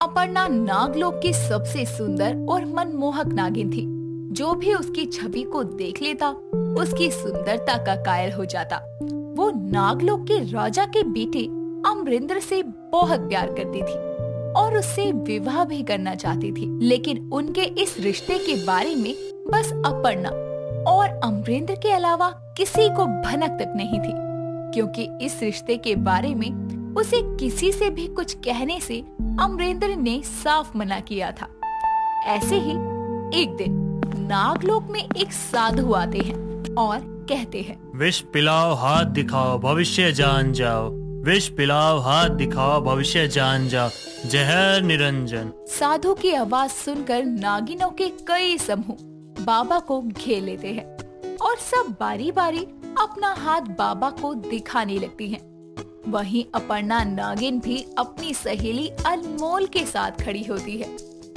अपर्णा नागलोक की सबसे सुंदर और मनमोहक नागिन थी। जो भी उसकी छवि को देख लेता उसकी सुंदरता का कायल हो जाता। वो नागलोक के राजा के बेटे अमरेंद्र से बहुत प्यार करती थी और उससे विवाह भी करना चाहती थी, लेकिन उनके इस रिश्ते के बारे में बस अपर्णा और अमरेंद्र के अलावा किसी को भनक तक नहीं थी, क्योंकि इस रिश्ते के बारे में उसे किसी से भी कुछ कहने से अमरेंद्र ने साफ मना किया था। ऐसे ही एक दिन नागलोक में एक साधु आते हैं और कहते हैं, विष पिलाओ हाथ दिखाओ भविष्य जान जाओ, विष पिलाओ हाथ दिखाओ भविष्य जान जाओ, जहर निरंजन। साधु की आवाज सुनकर नागिनों के कई समूह बाबा को घेर लेते हैं और सब बारी बारी अपना हाथ बाबा को दिखाने लगती हैं। वहीं अपर्णा नागिन भी अपनी सहेली अनमोल के साथ खड़ी होती है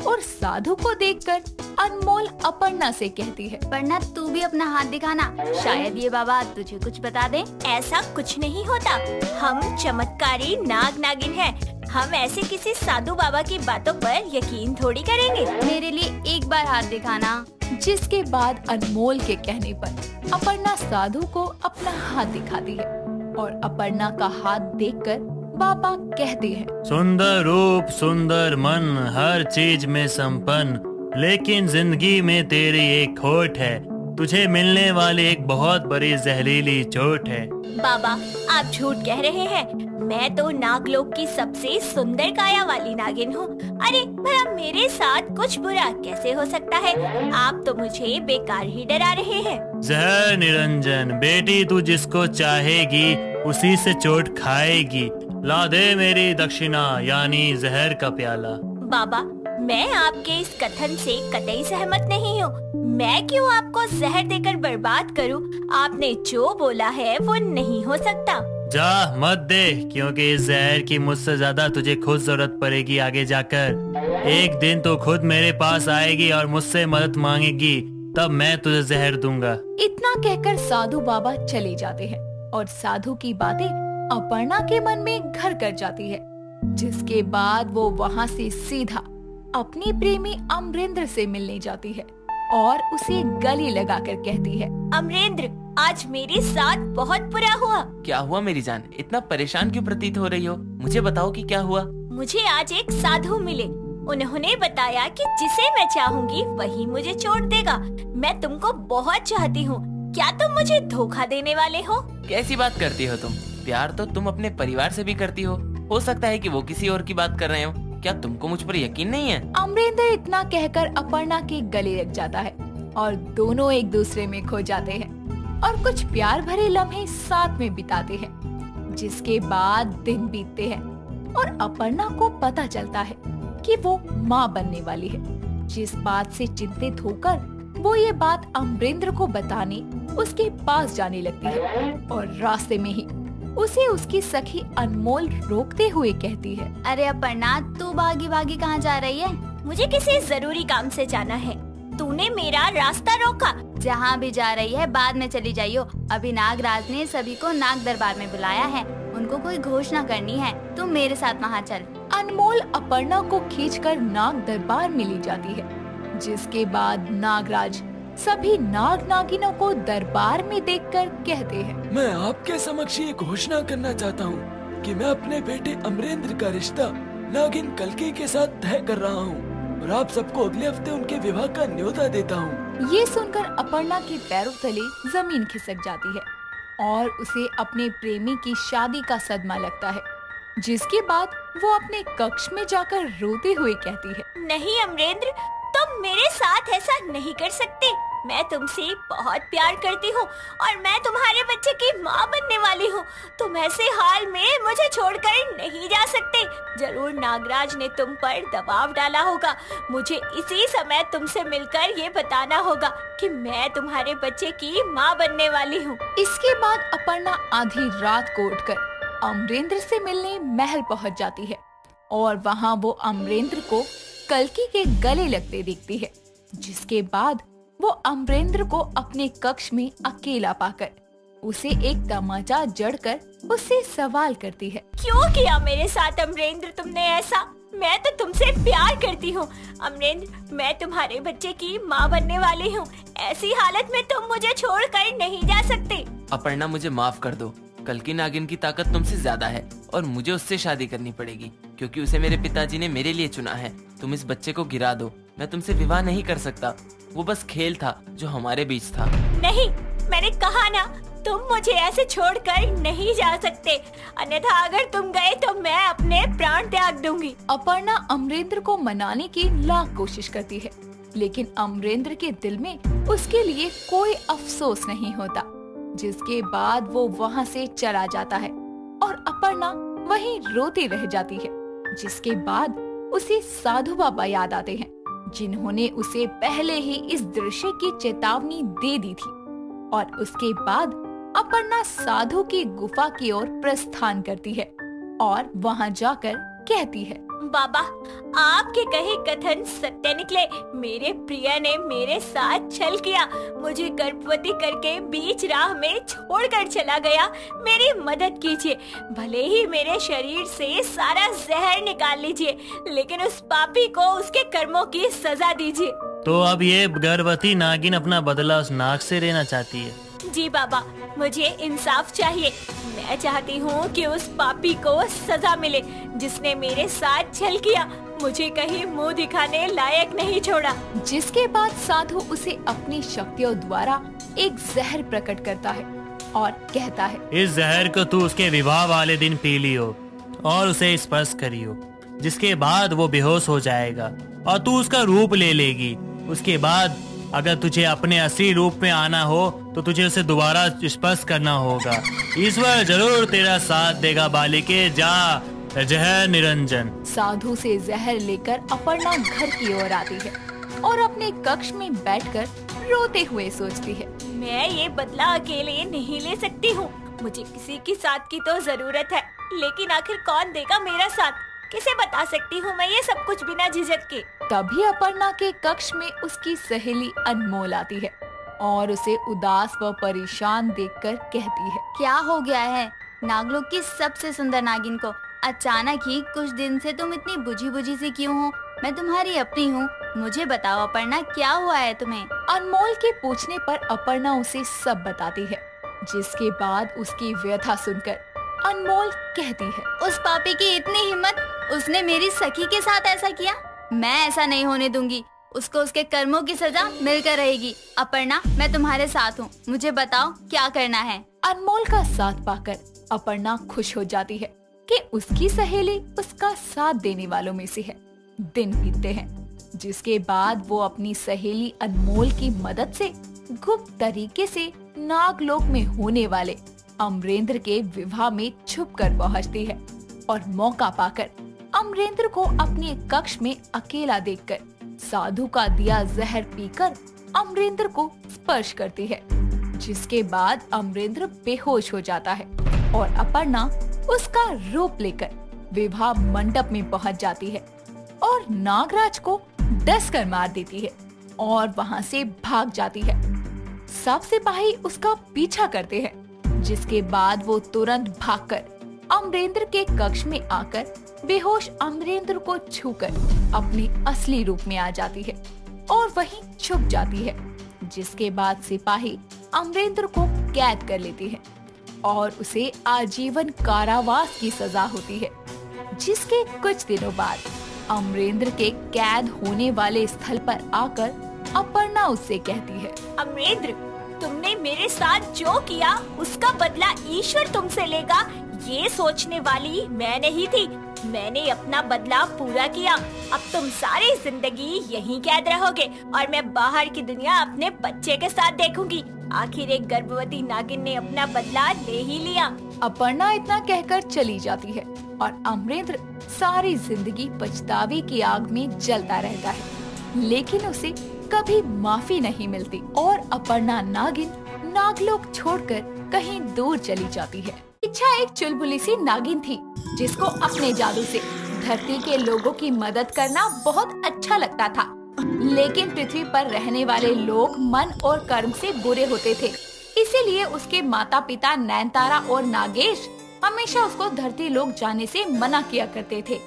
और साधु को देखकर अनमोल अपर्णा से कहती है, अपर्णा तू भी अपना हाथ दिखाना, शायद ये बाबा तुझे कुछ बता दे। ऐसा कुछ नहीं होता, हम चमत्कारी नाग नागिन हैं। हम ऐसे किसी साधु बाबा की बातों पर यकीन थोड़ी करेंगे। मेरे लिए एक बार हाथ दिखाना। जिसके बाद अनमोल के कहने पर अपर्णा साधु को अपना हाथ दिखाती है और अपर्णा का हाथ देखकर बाबा कहते हैं, सुंदर रूप सुंदर मन हर चीज में संपन्न, लेकिन जिंदगी में तेरी एक खोट है, तुझे मिलने वाली एक बहुत बड़ी जहरीली चोट है। बाबा आप झूठ कह रहे हैं, मैं तो नागलोक की सबसे सुंदर काया वाली नागिन हूँ। अरे भला मेरे साथ कुछ बुरा कैसे हो सकता है? आप तो मुझे बेकार ही डरा रहे हैं। जहर निरंजन, बेटी तू जिसको चाहेगी उसी से चोट खाएगी, ला दे मेरी दक्षिणा यानी जहर का प्याला। बाबा मैं आपके इस कथन से कतई सहमत नहीं हूँ। मैं क्यों आपको जहर देकर बर्बाद करूँ? आपने जो बोला है वो नहीं हो सकता। जा मत दे, क्योंकि इस जहर की मुझसे ज्यादा तुझे खुद जरूरत पड़ेगी आगे जाकर। एक दिन तो खुद मेरे पास आएगी और मुझसे मदद मांगेगी, तब मैं तुझे जहर दूंगा। इतना कहकर साधु बाबा चले जाते हैं और साधु की बातें अपर्णा के मन में घर कर जाती है। जिसके बाद वो वहाँ से सीधा अपने प्रेमी अमरेंद्र से मिलने जाती है और उसे गले लगाकर कहती है, अमरेंद्र आज मेरे साथ बहुत बुरा हुआ। क्या हुआ मेरी जान, इतना परेशान क्यों प्रतीत हो रही हो? मुझे बताओ कि क्या हुआ। मुझे आज एक साधु मिले, उन्होंने बताया कि जिसे मैं चाहूंगी वही मुझे छोड़ देगा। मैं तुमको बहुत चाहती हूँ, क्या तुम मुझे धोखा देने वाले हो? कैसी बात करती हो तुम? प्यार तो तुम अपने परिवार से भी करती हो सकता है कि वो किसी और की बात कर रहे हो। क्या तुमको मुझ पर यकीन नहीं है? अमरेंद्र इतना कहकर अपर्णा के गले लग जाता है और दोनों एक दूसरे में खो जाते हैं और कुछ प्यार भरे लम्हे साथ में बिताते हैं। जिसके बाद दिन बीतते हैं और अपर्णा को पता चलता है कि वो माँ बनने वाली है। जिस बात से चिंतित होकर वो ये बात अमरेंद्र को बताने उसके पास जाने लगती है और रास्ते में ही उसे उसकी सखी अनमोल रोकते हुए कहती है, अरे अपर्णा तू भागी भागी कहाँ जा रही है? मुझे किसी जरूरी काम से जाना है, तूने मेरा रास्ता रोका। जहाँ भी जा रही है बाद में चली जाइयो। अभी नागराज ने सभी को नाग दरबार में बुलाया है, उनको कोई घोषणा करनी है, तुम मेरे साथ वहाँ चल। अनमोल अपर्णा को खींचकर नाग दरबार में ले जाती है। जिसके बाद नागराज सभी नाग नागिनों को दरबार में देखकर कहते हैं, मैं आपके समक्ष ये घोषणा करना चाहता हूँ कि मैं अपने बेटे अमरेंद्र का रिश्ता नागिन कल्की के साथ तय कर रहा हूँ और आप सबको अगले हफ्ते उनके विवाह का न्योता देता हूँ। ये सुनकर अपर्णा के पैरों तले जमीन खिसक जाती है और उसे अपने प्रेमी की शादी का सदमा लगता है। जिसके बाद वो अपने कक्ष में जाकर रोते हुए कहती है, नहीं अमरेंद्र, तुम मेरे साथ ऐसा नहीं कर सकते। मैं तुमसे बहुत प्यार करती हूँ और मैं तुम्हारे बच्चे की माँ बनने वाली हूँ। तुम ऐसे हाल में मुझे छोड़कर नहीं जा सकते। जरूर नागराज ने तुम पर दबाव डाला होगा। मुझे इसी समय तुमसे मिलकर ये बताना होगा कि मैं तुम्हारे बच्चे की माँ बनने वाली हूँ। इसके बाद अपर्णा आधी रात को उठकर अमरेंद्र से मिलने महल पहुँच जाती है और वहाँ वो अमरेंद्र को कल्की के गले लगते देखती है। जिसके बाद वो अमरेंद्र को अपने कक्ष में अकेला पाकर उसे एक तमाचा जड़कर उससे सवाल करती है, क्यों किया मेरे साथ अमरेंद्र तुमने ऐसा? मैं तो तुमसे प्यार करती हूँ। अमरेंद्र, मैं तुम्हारे बच्चे की माँ बनने वाली हूँ। ऐसी हालत में तुम मुझे छोड़कर नहीं जा सकते। अपर्णा, मुझे माफ कर दो। कल की नागिन की ताकत तुमसे ज्यादा है और मुझे उससे शादी करनी पड़ेगी, क्योंकि उसे मेरे पिताजी ने मेरे लिए चुना है। तुम इस बच्चे को गिरा दो। मैं तुमसे विवाह नहीं कर सकता। वो बस खेल था जो हमारे बीच था। नहीं, मैंने कहा ना, तुम मुझे ऐसे छोड़कर नहीं जा सकते। अन्यथा अगर तुम गए तो मैं अपने प्राण त्याग दूंगी। अपर्णा अमरेंद्र को मनाने की लाख कोशिश करती है, लेकिन अमरेंद्र के दिल में उसके लिए कोई अफसोस नहीं होता। जिसके बाद वो वहाँ से चला जाता है और अपर्णा वहीं रोती रह जाती है। जिसके बाद उसे साधु बाबा याद आते हैं, जिन्होंने उसे पहले ही इस दृश्य की चेतावनी दे दी थी। और उसके बाद अपर्णा साधु की गुफा की ओर प्रस्थान करती है और वहाँ जाकर कहती है, बाबा, आपके कहे कथन सत्य निकले। मेरे प्रिय ने मेरे साथ छल किया, मुझे गर्भवती करके बीच राह में छोड़कर चला गया। मेरी मदद कीजिए। भले ही मेरे शरीर से सारा जहर निकाल लीजिए, लेकिन उस पापी को उसके कर्मों की सजा दीजिए। तो अब ये गर्भवती नागिन अपना बदला उस नाग से लेना चाहती है। जी बाबा, मुझे इंसाफ चाहिए। मैं चाहती हूँ कि उस पापी को सजा मिले जिसने मेरे साथ छल किया, मुझे कहीं मुंह दिखाने लायक नहीं छोड़ा। जिसके बाद साधु उसे अपनी शक्तियों द्वारा एक जहर प्रकट करता है और कहता है, इस जहर को तू उसके विवाह वाले दिन पी लियो और उसे स्पर्श करियो, जिसके बाद वो बेहोश हो जाएगा और तू उसका रूप ले लेगी। उसके बाद अगर तुझे अपने असली रूप में आना हो तो तुझे उसे दोबारा स्पर्श करना होगा। ईश्वर जरूर तेरा साथ देगा बालिके, जा जहर निरंजन। साधु से जहर लेकर अपर्णा घर की ओर आती है और अपने कक्ष में बैठकर रोते हुए सोचती है, मैं ये बदला अकेले नहीं ले सकती हूँ। मुझे किसी की साथ की तो जरूरत है, लेकिन आखिर कौन देगा मेरा साथ? किसे बता सकती हूँ मैं ये सब कुछ बिना झिझक के? तभी अपर्णा के कक्ष में उसकी सहेली अनमोल आती है और उसे उदास व परेशान देखकर कहती है, क्या हो गया है नागलोक की सबसे सुंदर नागिन को? अचानक ही कुछ दिन से तुम इतनी बुझी बुझी सी क्यों हो? मैं तुम्हारी अपनी हूँ, मुझे बताओ अपर्णा, क्या हुआ है तुम्हें? अनमोल के पूछने पर अपर्णा उसे सब बताती है। जिसके बाद उसकी व्यथा सुनकर अनमोल कहती है, उस पापी की इतनी हिम्मत, उसने मेरी सखी के साथ ऐसा किया। मैं ऐसा नहीं होने दूंगी, उसको उसके कर्मों की सजा मिलकर रहेगी। अपर्णा, मैं तुम्हारे साथ हूँ, मुझे बताओ क्या करना है। अनमोल का साथ पाकर अपर्णा खुश हो जाती है कि उसकी सहेली उसका साथ देने वालों में से है। दिन बीतते हैं, जिसके बाद वो अपनी सहेली अनमोल की मदद से गुप्त तरीके से नागलोक में होने वाले अमरेंद्र के विवाह में छुपकर पहुंचती है और मौका पाकर अमरेंद्र को अपने कक्ष में अकेला देखकर साधु का दिया जहर पीकर अमरेंद्र को स्पर्श करती है। जिसके बाद अमरेंद्र बेहोश हो जाता है और अपर्णा उसका रूप लेकर विवाह मंडप में पहुंच जाती है और नागराज को डसकर मार देती है और वहां से भाग जाती है। सब सिपाही उसका पीछा करते हैं। जिसके बाद वो तुरंत भागकर अमरेंद्र के कक्ष में आकर बेहोश अमरेंद्र को छूकर अपने असली रूप में आ जाती है और वहीं छुप जाती है। जिसके बाद सिपाही अमरेंद्र को कैद कर लेती है और उसे आजीवन कारावास की सजा होती है। जिसके कुछ दिनों बाद अमरेंद्र के कैद होने वाले स्थल पर आकर अपर्णा उससे कहती है, अमरेंद्र, तुमने मेरे साथ जो किया उसका बदला ईश्वर तुमसे लेगा, ये सोचने वाली मैं नहीं थी। मैंने अपना बदला पूरा किया। अब तुम सारी जिंदगी यहीं कैद रहोगे और मैं बाहर की दुनिया अपने बच्चे के साथ देखूंगी। आखिर एक गर्भवती नागिन ने अपना बदला ले ही लिया। अपर्णा इतना कहकर चली जाती है और अमरेंद्र सारी जिंदगी पछतावे की आग में जलता रहता है, लेकिन उसे कभी माफी नहीं मिलती और अपर्णा नागिन नागलोक छोड़कर कहीं दूर चली जाती है। इच्छा एक चुलबुली सी नागिन थी जिसको अपने जादू से धरती के लोगों की मदद करना बहुत अच्छा लगता था, लेकिन पृथ्वी पर रहने वाले लोग मन और कर्म से बुरे होते थे। इसीलिए उसके माता पिता नैनतारा और नागेश हमेशा उसको धरती लोक जाने से मना किया करते थे।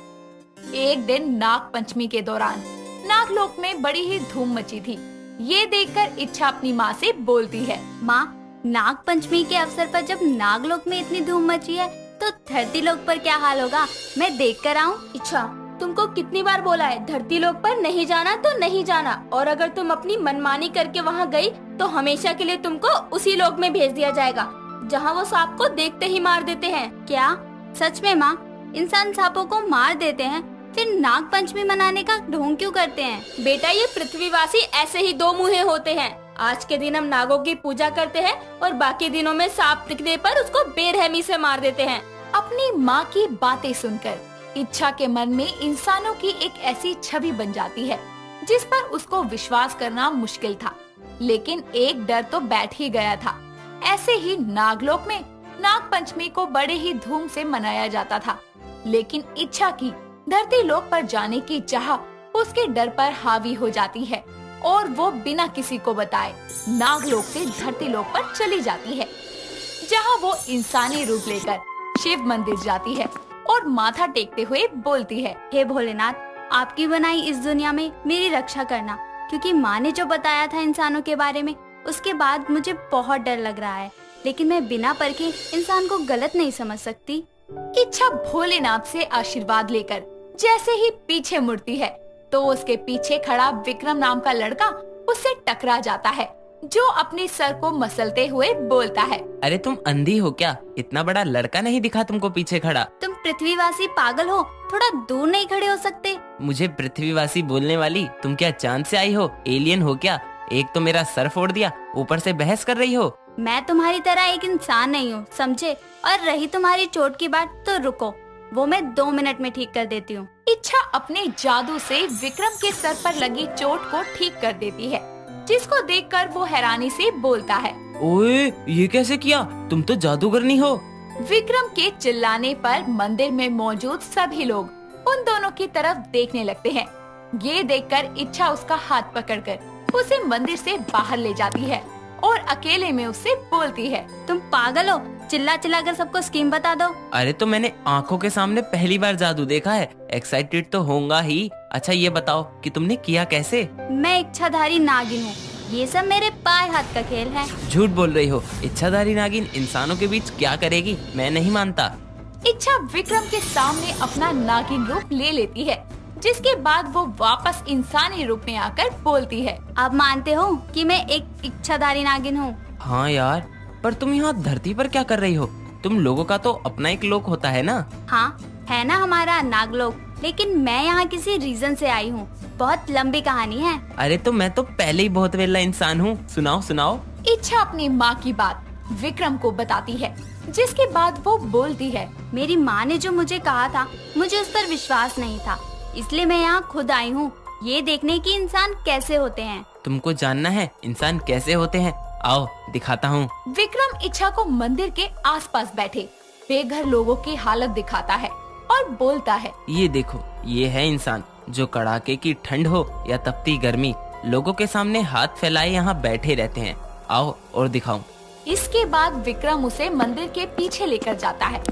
एक दिन नाग पंचमी के दौरान नागलोक में बड़ी ही धूम मची थी। ये देखकर इच्छा अपनी माँ से बोलती है, माँ, नाग पंचमी के अवसर पर जब नागलोक में इतनी धूम मची है तो धरती लोक पर क्या हाल होगा, मैं देख कर आऊँ। इच्छा, तुमको कितनी बार बोला है धरती लोक पर नहीं जाना तो नहीं जाना, और अगर तुम अपनी मनमानी करके वहाँ गई तो हमेशा के लिए तुमको उसी लोक में भेज दिया जाएगा जहाँ वो सांप को देखते ही मार देते हैं। क्या सच में माँ? इंसान सांपों को मार देते हैं, फिर नाग पंचमी मनाने का ढोंग क्यों करते हैं? बेटा, ये पृथ्वीवासी ऐसे ही दो मुँहे होते हैं। आज के दिन हम नागों की पूजा करते हैं और बाकी दिनों में सांप दिखने पर उसको बेरहमी से मार देते हैं। अपनी माँ की बातें सुनकर इच्छा के मन में इंसानों की एक ऐसी छवि बन जाती है जिस पर उसको विश्वास करना मुश्किल था, लेकिन एक डर तो बैठ ही गया था। ऐसे ही नागलोक में नाग पंचमी को बड़े ही धूम से मनाया जाता था, लेकिन इच्छा की धरती लोक पर जाने की चाह उसके डर पर हावी हो जाती है और वो बिना किसी को बताए नागलोक से धरती लोक पर चली जाती है, जहाँ वो इंसानी रूप लेकर शिव मंदिर जाती है और माथा टेकते हुए बोलती है, हे भोलेनाथ, आपकी बनाई इस दुनिया में मेरी रक्षा करना, क्योंकि माँ ने जो बताया था इंसानों के बारे में उसके बाद मुझे बहुत डर लग रहा है, लेकिन मैं बिना परखे इंसान को गलत नहीं समझ सकती। इच्छा भोलेनाथ से आशीर्वाद लेकर जैसे ही पीछे मुड़ती है तो उसके पीछे खड़ा विक्रम नाम का लड़का उससे टकरा जाता है, जो अपने सर को मसलते हुए बोलता है, अरे तुम अंधी हो क्या? इतना बड़ा लड़का नहीं दिखा तुमको पीछे खड़ा? तुम पृथ्वीवासी पागल हो, थोड़ा दूर नहीं खड़े हो सकते? मुझे पृथ्वीवासी बोलने वाली, तुम क्या चांद से आई हो? एलियन हो क्या? एक तो मेरा सर फोड़ दिया, ऊपर से बहस कर रही हो। मैं तुम्हारी तरह एक इंसान नहीं हूँ, समझे? और रही तुम्हारी चोट की बात तो रुको, वो मैं 2 मिनट में ठीक कर देती हूँ। इच्छा अपने जादू से विक्रम के सर पर लगी चोट को ठीक कर देती है, जिसको देखकर वो हैरानी से बोलता है, ओए ये कैसे किया? तुम तो जादूगरनी हो। विक्रम के चिल्लाने पर मंदिर में मौजूद सभी लोग उन दोनों की तरफ देखने लगते हैं। ये देखकर इच्छा उसका हाथ पकड़कर उसे मंदिर से बाहर ले जाती है और अकेले में उससे बोलती है, तुम पागल हो, चिल्ला चिल्ला कर सबको स्कीम बता दो। अरे तो मैंने आंखों के सामने पहली बार जादू देखा है, एक्साइटेड तो होगा ही। अच्छा ये बताओ कि तुमने किया कैसे? मैं इच्छाधारी नागिन हूँ, ये सब मेरे पाए हाथ का खेल है। झूठ बोल रही हो, इच्छाधारी नागिन इंसानों के बीच क्या करेगी? मैं नहीं मानता। इच्छा विक्रम के सामने अपना नागिन रूप ले लेती है, जिसके बाद वो वापस इंसानी रूप में आकर बोलती है, आप मानते हो कि मैं एक इच्छाधारी नागिन हूँ? हाँ यार, पर तुम यहाँ धरती पर क्या कर रही हो? तुम लोगों का तो अपना एक लोक होता है ना? हाँ है ना हमारा नागलोक, लेकिन मैं यहाँ किसी रीजन से आई हूँ, बहुत लंबी कहानी है। अरे तो मैं तो पहले ही बहुत वेला इंसान हूँ, सुनाओ सुनाओ। इच्छा अपनी माँ की बात विक्रम को बताती है, जिसके बाद वो बोलती है, मेरी माँ ने जो मुझे कहा था मुझे उस पर विश्वास नहीं था, इसलिए मैं यहाँ खुद आई हूँ ये देखने की इंसान कैसे होते हैं। तुमको जानना है इंसान कैसे होते हैं? आओ दिखाता हूँ। विक्रम इच्छा को मंदिर के आसपास बैठे बेघर लोगों की हालत दिखाता है और बोलता है, ये देखो, ये है इंसान जो कड़ाके की ठंड हो या तपती गर्मी लोगों के सामने हाथ फैलाए यहाँ बैठे रहते हैं। आओ और दिखाऊं। इसके बाद विक्रम उसे मंदिर के पीछे लेकर जाता है,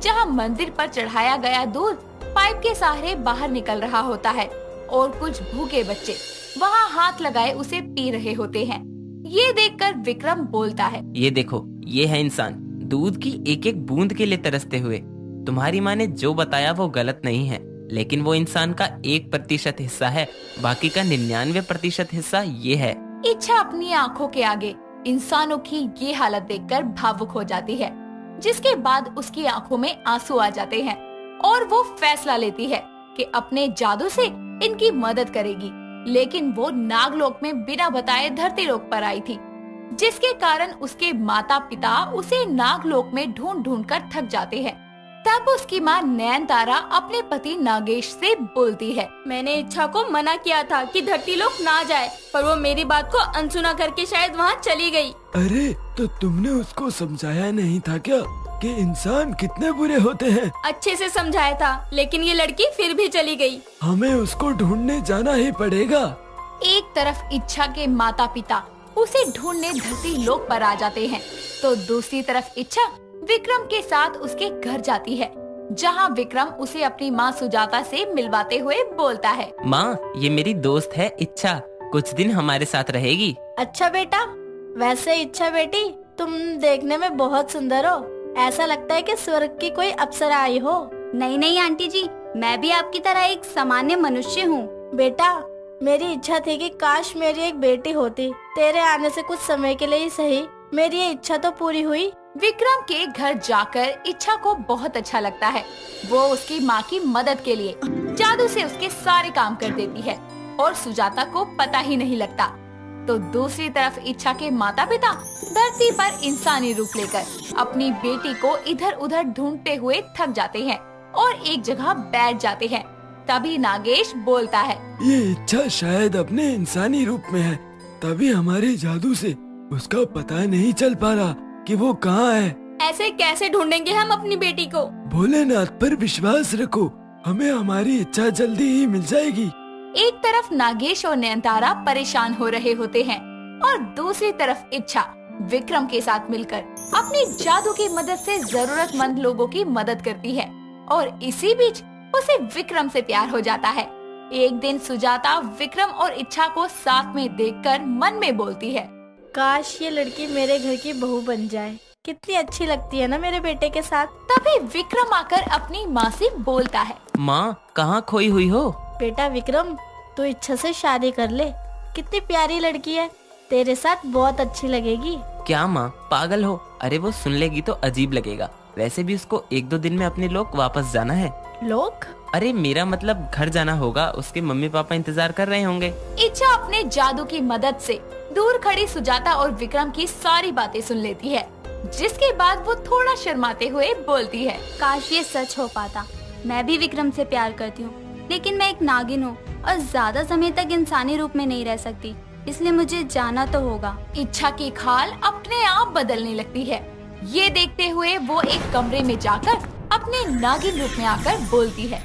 जहाँ मंदिर पर चढ़ाया गया दूध पाइप के सहारे बाहर निकल रहा होता है और कुछ भूखे बच्चे वहाँ हाथ लगाए उसे पी रहे होते हैं। ये देखकर विक्रम बोलता है, ये देखो, ये है इंसान दूध की एक एक बूंद के लिए तरसते हुए। तुम्हारी माँ ने जो बताया वो गलत नहीं है, लेकिन वो इंसान का 1% हिस्सा है, बाकी का 99% हिस्सा ये है। इच्छा अपनी आँखों के आगे इंसानों की ये हालत देखकर भावुक हो जाती है, जिसके बाद उसकी आँखों में आंसू आ जाते हैं और वो फैसला लेती है कि अपने जादू से इनकी मदद करेगी। लेकिन वो नागलोक में बिना बताए धरती लोक पर आई थी, जिसके कारण उसके माता पिता उसे नागलोक में ढूंढ ढूंढ कर थक जाते हैं। तब उसकी माँ नयनतारा अपने पति नागेश से बोलती है, मैंने इच्छा को मना किया था कि धरती लोक ना जाए, पर वो मेरी बात को अनसुना करके शायद वहाँ चली गई। अरे तो तुमने उसको समझाया नहीं था क्या कि इंसान कितने बुरे होते हैं? अच्छे से समझाया था, लेकिन ये लड़की फिर भी चली गई। हमें उसको ढूंढने जाना ही पड़ेगा। एक तरफ इच्छा के माता पिता उसे ढूंढने धरती लोक पर आ जाते हैं, तो दूसरी तरफ इच्छा विक्रम के साथ उसके घर जाती है, जहाँ विक्रम उसे अपनी माँ सुजाता से मिलवाते हुए बोलता है। माँ, ये मेरी दोस्त है इच्छा, कुछ दिन हमारे साथ रहेगी। अच्छा बेटा, वैसे इच्छा बेटी, तुम देखने में बहुत सुंदर हो। ऐसा लगता है कि स्वर्ग की कोई अप्सरा आई हो। नहीं नहीं आंटी जी, मैं भी आपकी तरह एक सामान्य मनुष्य हूँ। बेटा, मेरी इच्छा थी कि काश मेरी एक बेटी होती। तेरे आने से कुछ समय के लिए ही सही, मेरी ये इच्छा तो पूरी हुई। विक्रम के घर जाकर इच्छा को बहुत अच्छा लगता है। वो उसकी माँ की मदद के लिए जादू से उसके सारे काम कर देती है और सुजाता को पता ही नहीं लगता। तो दूसरी तरफ इच्छा के माता पिता धरती पर इंसानी रूप लेकर अपनी बेटी को इधर उधर ढूंढते हुए थक जाते हैं और एक जगह बैठ जाते हैं। तभी नागेश बोलता है, ये इच्छा शायद अपने इंसानी रूप में है, तभी हमारे जादू से उसका पता नहीं चल पा रहा कि वो कहाँ है। ऐसे कैसे ढूंढेंगे हम अपनी बेटी को? भोलेनाथ पर विश्वास रखो, हमें हमारी इच्छा जल्दी ही मिल जाएगी। एक तरफ नागेश और नयनतारा परेशान हो रहे होते हैं और दूसरी तरफ इच्छा विक्रम के साथ मिलकर अपनी जादू की मदद से जरूरतमंद लोगों की मदद करती है और इसी बीच उसे विक्रम से प्यार हो जाता है। एक दिन सुजाता विक्रम और इच्छा को साथ में देखकर मन में बोलती है, काश ये लड़की मेरे घर की बहू बन जाए, कितनी अच्छी लगती है ना मेरे बेटे के साथ। तभी विक्रम आकर अपनी माँ से बोलता है, माँ, कहाँ खोई हुई हो? बेटा विक्रम, तू इच्छा से शादी कर ले, कितनी प्यारी लड़की है, तेरे साथ बहुत अच्छी लगेगी। क्या माँ, पागल हो? अरे वो सुन लेगी तो अजीब लगेगा। वैसे भी उसको 1-2 दिन में अपने लोग वापस जाना है। लोग? अरे मेरा मतलब घर जाना होगा, उसके मम्मी पापा इंतजार कर रहे होंगे। इच्छा अपने जादू की मदद से दूर खड़ी सुजाता और विक्रम की सारी बातें सुन लेती है, जिसके बाद वो थोड़ा शर्माते हुए बोलती है, काश ये सच हो पाता। मैं भी विक्रम से प्यार करती हूँ, लेकिन मैं एक नागिन हूँ और ज्यादा समय तक इंसानी रूप में नहीं रह सकती, इसलिए मुझे जाना तो होगा। इच्छा की खाल अपने आप बदलने लगती है। ये देखते हुए वो एक कमरे में जाकर अपने नागिन रूप में आकर बोलती है,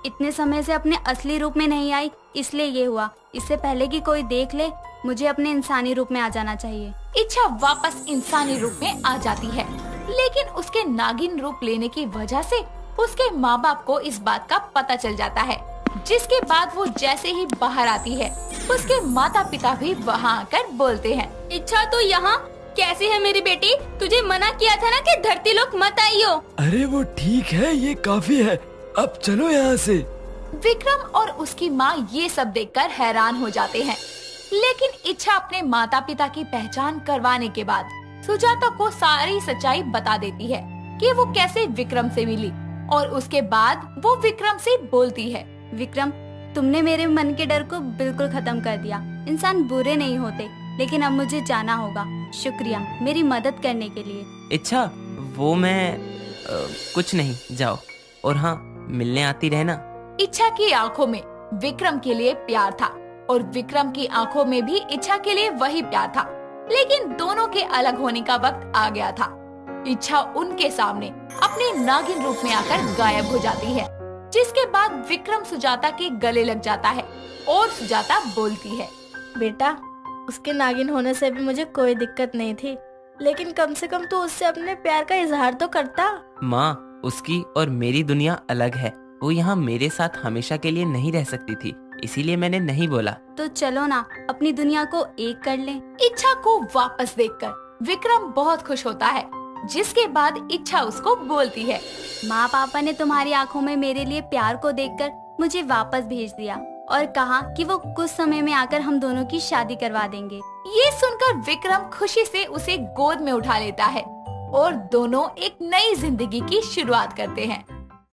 इतने समय से अपने असली रूप में नहीं आई, इसलिए ये हुआ। इससे पहले कि कोई देख ले, मुझे अपने इंसानी रूप में आ जाना चाहिए। इच्छा वापस इंसानी रूप में आ जाती है, लेकिन उसके नागिन रूप लेने की वजह से उसके माँ बाप को इस बात का पता चल जाता है, जिसके बाद वो जैसे ही बाहर आती है, उसके माता पिता भी वहाँ आकर बोलते हैं, इच्छा तू यहाँ कैसी है मेरी बेटी? तुझे मना किया था ना कि धरती लोक मत आइयो। अरे वो ठीक है, ये काफी है, अब चलो यहाँ से। विक्रम और उसकी माँ ये सब देखकर हैरान हो जाते हैं, लेकिन इच्छा अपने माता पिता की पहचान करवाने के बाद सुजाता को सारी सच्चाई बता देती है कि वो कैसे विक्रम से मिली, और उसके बाद वो विक्रम से बोलती है, विक्रम, तुमने मेरे मन के डर को बिल्कुल खत्म कर दिया। इंसान बुरे नहीं होते, लेकिन अब मुझे जाना होगा। शुक्रिया मेरी मदद करने के लिए। इच्छा, वो मैं कुछ नहीं, जाओ, और हाँ, मिलने आती रहना। इच्छा की आंखों में विक्रम के लिए प्यार था और विक्रम की आंखों में भी इच्छा के लिए वही प्यार था, लेकिन दोनों के अलग होने का वक्त आ गया था। इच्छा उनके सामने अपने नागिन रूप में आकर गायब हो जाती है, जिसके बाद विक्रम सुजाता के गले लग जाता है और सुजाता बोलती है, बेटा, उसके नागिन होने से भी मुझे कोई दिक्कत नहीं थी, लेकिन कम से कम तू उससे अपने प्यार का इजहार तो करता। माँ, उसकी और मेरी दुनिया अलग है। वो यहाँ मेरे साथ हमेशा के लिए नहीं रह सकती थी, इसीलिए मैंने नहीं बोला। तो चलो ना, अपनी दुनिया को एक कर लें। इच्छा को वापस देखकर विक्रम बहुत खुश होता है, जिसके बाद इच्छा उसको बोलती है, माँ पापा ने तुम्हारी आंखों में मेरे लिए प्यार को देखकर मुझे वापस भेज दिया और कहा कि वो कुछ समय में आकर हम दोनों की शादी करवा देंगे। ये सुनकर विक्रम खुशी से उसे गोद में उठा लेता है और दोनों एक नई जिंदगी की शुरुआत करते हैं।